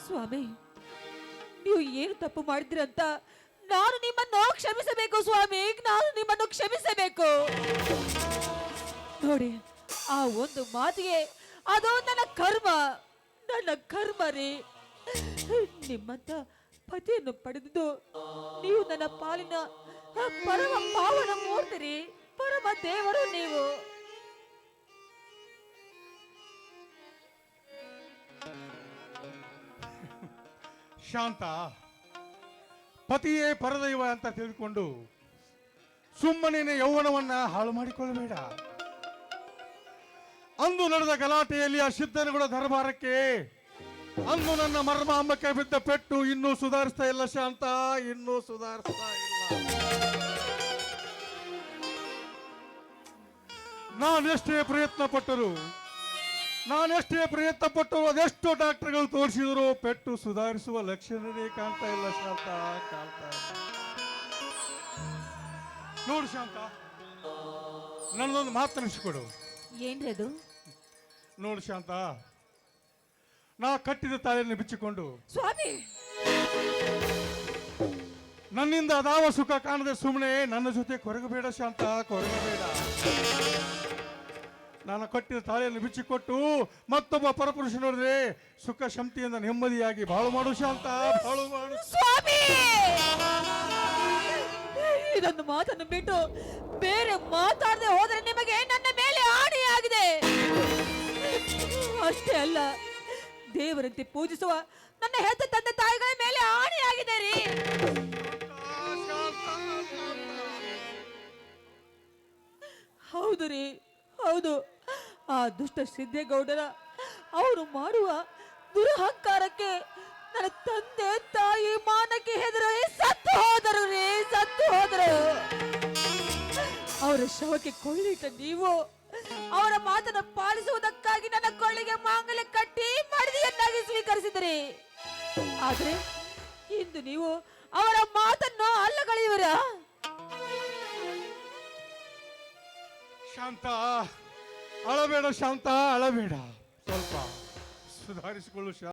ಸ್ವಾಮಿ, ನೀವು ಏನು ತಪ್ಪು ಮಾಡಿದ್ರಂತ ನಾನು ನಿಮ್ಮನ್ನು ಕ್ಷಮಿಸಬೇಕು ಸ್ವಾಮಿ, ನಾನು ನಿಮ್ಮನ್ನು ಕ್ಷಮಿಸಬೇಕು. ನೋಡಿ, ಆ ಒಂದು ಮಾತಿಗೆ ಅದು ನನ್ನ ಕರ್ಮ ರೀ. ನಿಮ್ಮಂತ ಪತಿಯನ್ನು ಪಡೆದು ನೀವು ನನ್ನ ಪಾಲಿನ ಪರಮ ಪಾವನ ಮೂರ್ತಿ, ಪರಮ ದೇವರು ನೀವು. ಶಾಂತ, ಪತಿಯೇ ಪರದೈವ ಅಂತ ತಿಳಿದುಕೊಂಡು ಸುಮ್ಮನೆ ಯೌವನವನ್ನ ಹಾಳು ಮಾಡಿಕೊಳ್ಳಬೇಡ. ಅಂದು ನಡೆದ ಗಲಾಟೆಯಲ್ಲಿ ಆ ಸಿದ್ಧನಗುಡ ದರ್ಬಾರಕ್ಕೆ ಅಂದು ನನ್ನ ಮರ್ಮಾಂಬಕ್ಕೆ ಬಿದ್ದ ಪೆಟ್ಟು ಇನ್ನೂ ಸುಧಾರಿಸ್ತಾ ಇಲ್ಲ ಶಾಂತ, ಇನ್ನೂ ಸುಧಾರಿಸ್ತಾ ಇಲ್ಲ. ನಾನೆಷ್ಟೇ ಪ್ರಯತ್ನ ಪಟ್ಟರು ಅದೆಷ್ಟೋ ಡಾಕ್ಟರ್ಗಳು ತೋರಿಸಿದ್ರು ಪೆಟ್ಟು ಸುಧಾರಿಸುವ ಲಕ್ಷಣವೇ ಕಾಣ್ತಾ ಇಲ್ಲ ಶಾಂತ, ಕಾಣ್ತಾ ಇಲ್ಲ. ನೋಡು ಶಾಂತ, ನನ್ನದೊಂದು ಮಾತನಿಸಿಕೊಡು. ಏನ್ರದು? ನೋಡು ಶಾಂತ, ನಾ ಕಟ್ಟಿದ ತಾಳಿಯನ್ನು ಬಿಚ್ಚಿಕೊಂಡು ಸ್ವಾಮಿ, ನನ್ನಿಂದ ಅದಾವ ಸುಖ ಕಾಣದೆ ಸುಮ್ಮನೆ ನನ್ನ ಜೊತೆ ಕೊರಗಬೇಡ ಶಾಂತ, ಕೊರಗಬೇಡ. ನಾನು ಕಟ್ಟಿದ ತಾಳಿಯನ್ನು ಬಿಚ್ಚಿಕೊಟ್ಟು ಮತ್ತೊಬ್ಬ ಪರಪುರುಷ ನೋಡಿದ್ರೆ ಸುಖ ಶಾಂತಿಯಿಂದ ನೆಮ್ಮದಿಯಾಗಿ ಬಾಳು ಮಾಡು ಶಾಂತ, ಬಾಳು ಮಾಡು. ಸ್ವಾಮಿ, ಇದೊಂದು ಮಾತನ್ನು ಬಿಟ್ಟು ಬೇರೆ ಮಾತಾಡದೆ ಹೋದರೆ ನಿಮಗೆ ನನ್ನ ಮೇಲೆ ಆಣೆಯಾಗಿದೆ. ಅಷ್ಟೇ ಅಲ್ಲ, ದೇವರಂತೆ ಪೂಜಿಸುವ ನನ್ನ ಹೆತ್ತ ತಂದೆ ತಾಯಿಗಳ ಮೇಲೆ ಆಣೆಯಾಗಿದೆ ರೀ. ಹೌದು ರೀ, ಹೌದು. ಆ ದುಷ್ಟ ಸಿದ್ದೇಗೌಡರ ಅವರು ಮಾಡುವ ದುರಹಂಕಾರಕ್ಕೆ ನನ್ನ ತಂದೆ ತಾಯಿ ಮಾನಕ್ಕೆ ಹೆದರಿ ಸತ್ತು ಹೋದರು ರೀ, ಸತ್ತು ಹೋದರು. ಅವರ ಶವಕ್ಕೆ ಕೊಳ್ಳಿಟ್ಟ ನೀವು ಅವರ ಮಾತನ್ನು ಪಾಲಿಸುವುದಕ್ಕಾಗಿ ನನ್ನ ಕೊಳ್ಳಿಗೆ ಮಾಂಗಲ್ಯ ಕಟ್ಟಿ ಮಡದಿಯನ್ನಾಗಿ ಸ್ವೀಕರಿಸಿದ್ರಿ. ಆದ್ರೆ ಇಂದು ನೀವು ಅವರ ಮಾತನ್ನು ಅಲ್ಲಗಳೆಯುವಿರ? ಶಾಂತ, ಅಳಬೇಡ ಶಾಂತ, ಅಳಬೇಡ. ಸ್ವಲ್ಪ ಸುಧಾರಿಸಿಕೊಳ್ಳು ಶಾಂತ.